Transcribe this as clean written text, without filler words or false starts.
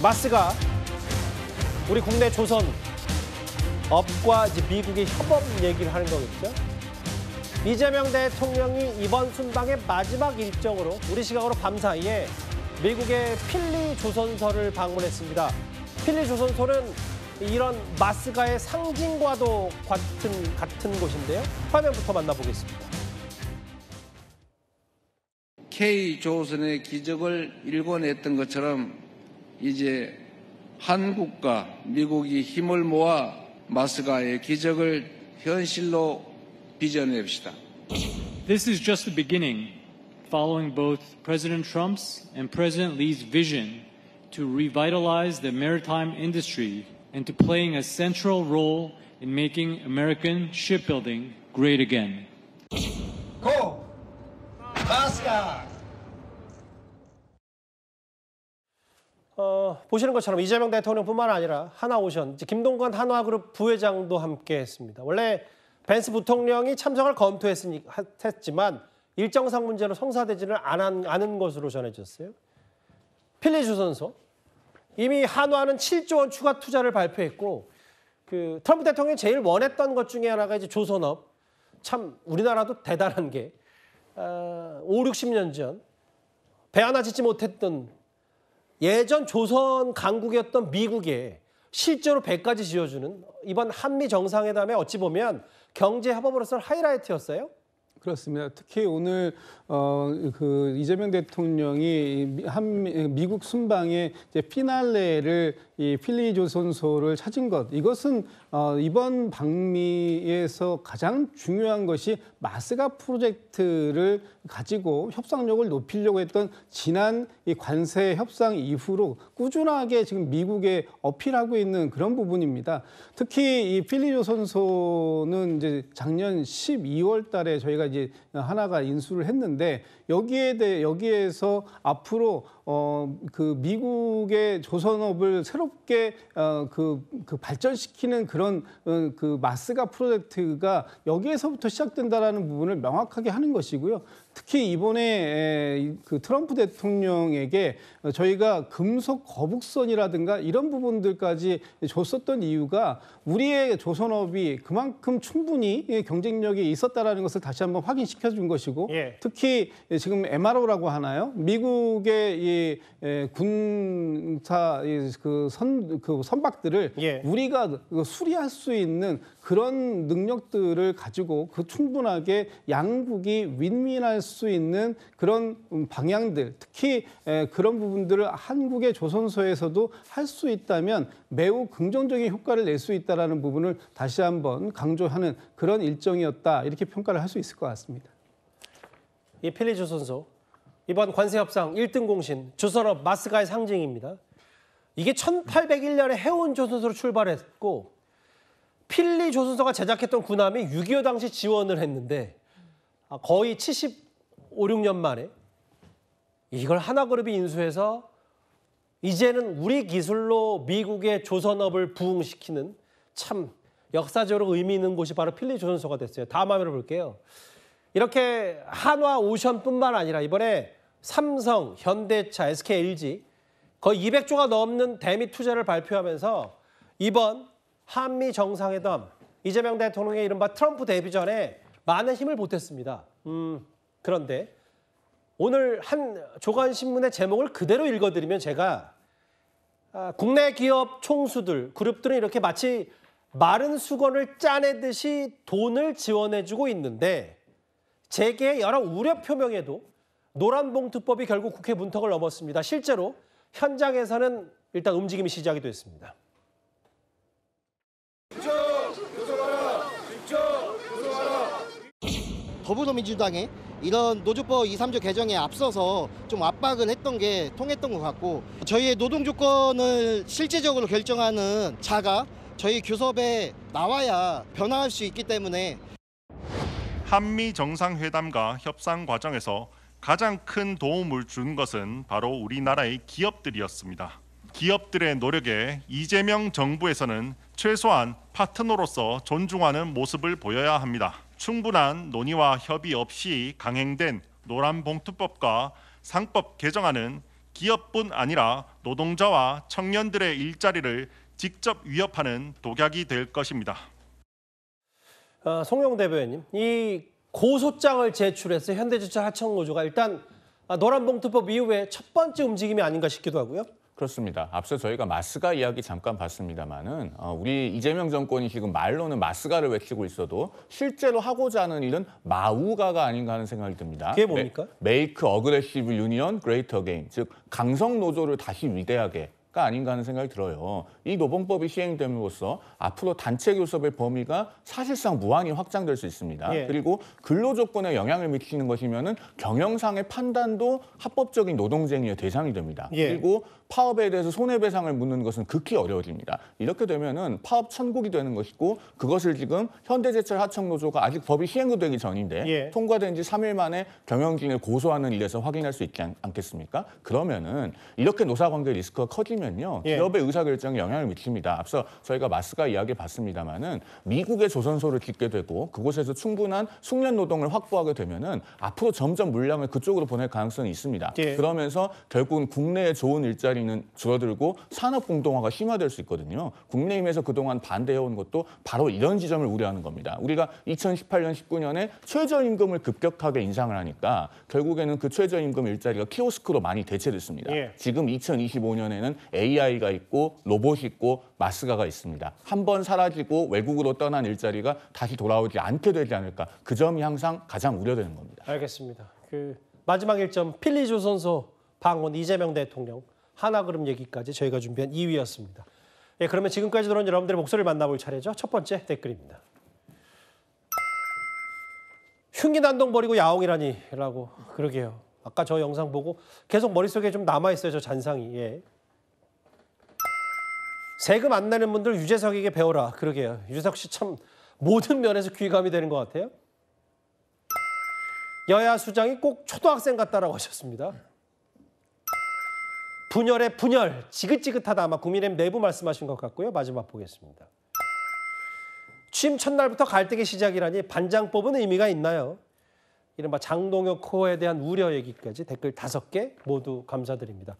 마스가 우리 국내 조선 업과 이제 미국의 협업 얘기를 하는 거겠죠. 이재명 대통령이 이번 순방의 마지막 일정으로 우리 시각으로 밤사이에 미국의 필리 조선소를 방문했습니다. 필리 조선소는 이런 마스가의 상징과도 같은 곳인데요. 화면부터 만나보겠습니다. K조선의 기적을 일궈냈던 것처럼 이제 한국과 미국이 힘을 모아 마스가의 기적을 현실로 빚어냅시다. This is just the beginning, following both President Trump's and President Lee's vision to revitalize the maritime industry and to playing a central role in making American shipbuilding great again. Go! 마스가! 보시는 것처럼 이재명 대통령뿐만 아니라 하나오션, 김동관 한화그룹 부회장도 함께했습니다. 원래 벤스 부통령이 참석을 검토했지만 일정상 문제로 성사되지는 않은 것으로 전해졌어요. 필리 조선소 이미 한화는 7조 원 추가 투자를 발표했고 트럼프 대통령이 제일 원했던 것 중에 하나가 이제 조선업. 참 우리나라도 대단한 게 5, 60년 전 배 하나 짓지 못했던 예전 조선 강국이었던 미국에 실제로 배까지 지어주는 이번 한미 정상회담에 어찌 보면 경제 협업으로서는 하이라이트였어요. 그렇습니다. 특히 오늘 이재명 대통령이 미국 순방의 이제 피날레를 이 필리 조선소를 찾은 것, 이것은 이번 방미에서 가장 중요한 것이 마스가 프로젝트를 가지고 협상력을 높이려고 했던 지난 이 관세 협상 이후로 꾸준하게 지금 미국에 어필하고 있는 그런 부분입니다. 특히 이 필리 조선소는 이제 작년 12월 달에 저희가 이제 하나가 인수를 했는데 여기에서 앞으로 미국의 조선업을 새롭게 발전시키는 그런 마스가 프로젝트가 여기에서부터 시작된다라는 부분을 명확하게 하는 것이고요. 특히 이번에 트럼프 대통령에게 저희가 금속 거북선이라든가 이런 부분들까지 줬었던 이유가 우리의 조선업이 그만큼 충분히 경쟁력이 있었다라는 것을 다시 한번 확인시켜 준 것이고, 특히 지금 MRO라고 하나요? 미국의 이 군사 선박들을 우리가 수리할 수 있는 그런 능력들을 가지고 충분하게 양국이 윈윈할 수 있는 그런 방향들, 특히 그런 부분들을 한국의 조선소에서도 할 수 있다면 매우 긍정적인 효과를 낼 수 있다는 부분을 다시 한번 강조하는 그런 일정이었다, 이렇게 평가를 할 수 있을 것 같습니다. 이 필리 조선소 이번 관세 협상 1등 공신 조선업 마스가의 상징입니다. 이게 1801년에 해운 조선소로 출발했고 필리 조선소가 제작했던 군함이 6.25 당시 지원을 했는데 거의 75, 6년 만에 이걸 하나그룹이 인수해서 이제는 우리 기술로 미국의 조선업을 부흥시키는 참 역사적으로 의미 있는 곳이 바로 필리 조선소가 됐어요. 다음 화면을 볼게요. 이렇게 한화 오션뿐만 아니라 이번에 삼성, 현대차, SK, LG 거의 200조가 넘는 대미 투자를 발표하면서 이번 한미 정상회담 이재명 대통령의 이른바 트럼프 데뷔 전에 많은 힘을 보탰습니다. 그런데 오늘 한 조간신문의 제목을 그대로 읽어드리면 제가 국내 기업 총수들, 그룹들은 이렇게 마치 마른 수건을 짜내듯이 돈을 지원해주고 있는데 재계의 여러 우려 표명에도 노란봉투법이 결국 국회 문턱을 넘었습니다. 실제로 현장에서는 일단 움직임이 시작이 됐습니다. 더불어민주당의 이런 노조법 2, 3조 개정에 앞서서 좀 압박을 했던 게 통했던 것 같고, 저희의 노동 조건을 실질적으로 결정하는 자가 저희 교섭에 나와야 변화할 수 있기 때문에 한미 정상회담과 협상 과정에서 가장 큰 도움을 준 것은 바로 우리나라의 기업들이었습니다. 기업들의 노력에 이재명 정부에서는 최소한 파트너로서 존중하는 모습을 보여야 합니다. 충분한 논의와 협의 없이 강행된 노란봉투법과 상법 개정안은 기업뿐 아니라 노동자와 청년들의 일자리를 직접 위협하는 독약이 될 것입니다. 송영 대변인, 이 고소장을 제출해서 현대제철 하청노조가 일단 노란봉투법 이후에 첫 번째 움직임이 아닌가 싶기도 하고요. 그렇습니다. 앞서 저희가 마스가 이야기 잠깐 봤습니다만은 우리 이재명 정권이 지금 말로는 마스가를 외치고 있어도 실제로 하고자 하는 일은 마우가가 아닌가 하는 생각이 듭니다. 그게 뭡니까? Make Aggressive Union Great Again, 즉 강성 노조를 다시 위대하게. 가 아닌가 하는 생각이 들어요. 이 노봉법이 시행됨으로써 앞으로 단체 교섭의 범위가 사실상 무한히 확장될 수 있습니다. 예. 그리고 근로 조건에 영향을 미치는 것이면은 경영상의 판단도 합법적인 노동쟁의의 대상이 됩니다. 예. 그리고 파업에 대해서 손해배상을 묻는 것은 극히 어려워집니다. 이렇게 되면은 파업 천국이 되는 것이고 그것을 지금 현대제철 하청노조가 아직 법이 시행도 되기 전인데 예. 통과된 지 3일 만에 경영진을 고소하는 일에서 확인할 수 있지 않겠습니까? 그러면은 이렇게 노사관계 리스크가 커지면요. 예. 기업의 의사결정에 영향을 미칩니다. 앞서 저희가 마스가 이야기 봤습니다만은 미국의 조선소를 짓게 되고 그곳에서 충분한 숙련 노동을 확보하게 되면은 앞으로 점점 물량을 그쪽으로 보낼 가능성이 있습니다. 예. 그러면서 결국은 국내에 좋은 일자리는 줄어들고 산업 공동화가 심화될 수 있거든요. 국민의힘에서 그동안 반대해온 것도 바로 이런 지점을 우려하는 겁니다. 우리가 2018년, 19년에 최저임금을 급격하게 인상을 하니까 결국에는 그 최저임금 일자리가 키오스크로 많이 대체됐습니다. 예. 지금 2025년에는 AI가 있고 로봇이 있고 마스가가 있습니다. 한 번 사라지고 외국으로 떠난 일자리가 다시 돌아오지 않게 되지 않을까. 그 점이 항상 가장 우려되는 겁니다. 알겠습니다. 마지막 일점 필리조선소 방문 이재명 대통령 하나그룹 얘기까지 저희가 준비한 2위였습니다. 예, 그러면 지금까지 들어온 여러분들의 목소리를 만나볼 차례죠. 첫 번째 댓글입니다. 흉기난동 버리고 야옹이라니라고 그러게요. 아까 저 영상 보고 계속 머릿속에 좀 남아있어요. 저 잔상이. 예. 세금 안 내는 분들 유재석에게 배워라. 그러게요. 유재석 씨 참 모든 면에서 귀감이 되는 것 같아요. 여야 수장이 꼭 초등학생 같다라고 하셨습니다. 분열의 분열, 지긋지긋하다 아마 국민의힘 내부 말씀하신 것 같고요. 마지막 보겠습니다. 취임 첫날부터 갈등의 시작이라니 반장 뽑은 의미가 있나요? 이른바 장동혁 코어에 대한 우려 얘기까지 댓글 5개 모두 감사드립니다.